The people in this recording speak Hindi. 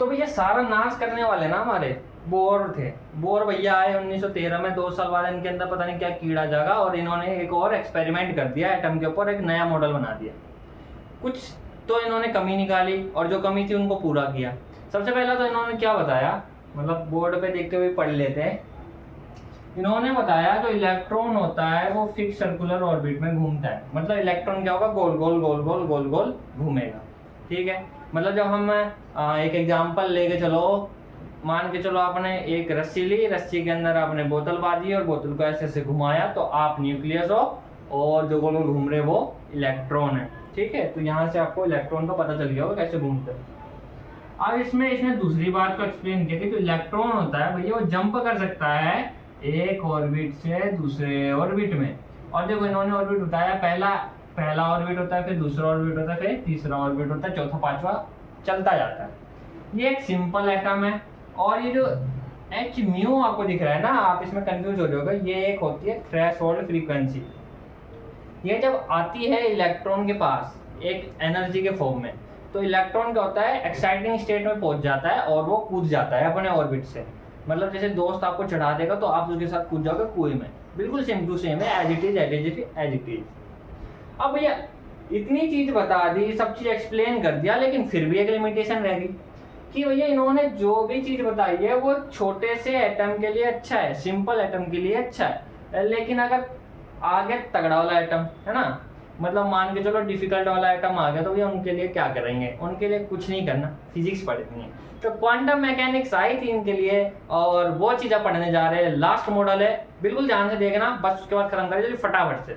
तो भैया सारा नाश करने वाले ना हमारे बोर थे। बोर भैया आए 1913 में, 2 साल बाद इनके अंदर पता नहीं क्या कीड़ा जागा और इन्होंने एक और एक्सपेरिमेंट कर दिया एटम के ऊपर, एक नया मॉडल बना दिया। कुछ तो इन्होंने कमी निकाली और जो कमी थी उनको पूरा किया। सबसे पहला तो इन्होंने क्या बताया, मतलब बोर्ड पे देखते हुए पढ़ लेते हैं। इन्होंने बताया जो इलेक्ट्रॉन होता है वो फिक्स सर्कुलर ऑर्बिट में घूमता है। मतलब इलेक्ट्रॉन क्या होगा, गोल गोल गोल गोल गोल गोल घूमेगा। ठीक है, मतलब जब हम एक एग्जांपल लेके चलो, मान के चलो आपने एक रस्सी ली, रस्सी के अंदर आपने बोतल बांधी और बोतल को ऐसे ऐसे घुमाया तो आप न्यूक्लियस हो और जो गोल गोल घूम रहे वो इलेक्ट्रॉन है। ठीक है, तो यहाँ से आपको इलेक्ट्रॉन का पता चल गया होगा कैसे घूमते हैं। अब इसमें इसने दूसरी बात को एक्सप्लेन किया कि जो इलेक्ट्रॉन होता है भैया वो जंप कर सकता है एक ऑर्बिट से दूसरे ऑर्बिट में। और देखो इन्होंने ऑर्बिट बताया, पहला ऑर्बिट होता है, फिर दूसरा ऑर्बिट होता है, फिर तीसरा ऑर्बिट होता है, चौथा पांचवा चलता जाता है। ये एक सिंपल एटम है। और ये जो एच म्यू आपको दिख रहा है ना, आप इसमें कंफ्यूज हो जाओगे, ये एक होती है थ्रेशोल्ड फ्रीक्वेंसी। ये जब आती है इलेक्ट्रॉन के पास एक एनर्जी के फॉर्म में, तो इलेक्ट्रॉन क्या होता है, एक्साइटिंग स्टेट में पहुंच जाता है और वो कूद जाता है अपने ऑर्बिट से। मतलब जैसे दोस्त आपको चढ़ा देगा तो आप उसके साथ कूद जाओगे कुएं में, बिल्कुल सेम टू सेम है, as it is as it is as it is. अब भैया इतनी चीज बता दी, सब चीज एक्सप्लेन कर दिया, लेकिन फिर भी एक लिमिटेशन रह गई कि भैया इन्होंने जो भी चीज बताई है वो छोटे से एटम के लिए अच्छा है, सिंपल एटम के लिए अच्छा है, लेकिन अगर आगे तगड़ा वाला एटम है ना, मतलब मान के चलो डिफिकल्ट वाला एटम आ गया, तो भैया उनके लिए क्या करेंगे, उनके लिए कुछ नहीं करना, फिजिक्स पढ़नी है। तो क्वांटम मैकेनिक्स आई थी इनके लिए और वो चीज़ें पढ़ने जा रहे हैं। लास्ट मॉडल है, बिल्कुल ध्यान से देखना, बस उसके बाद खत्म करें जल्दी फटाफट से।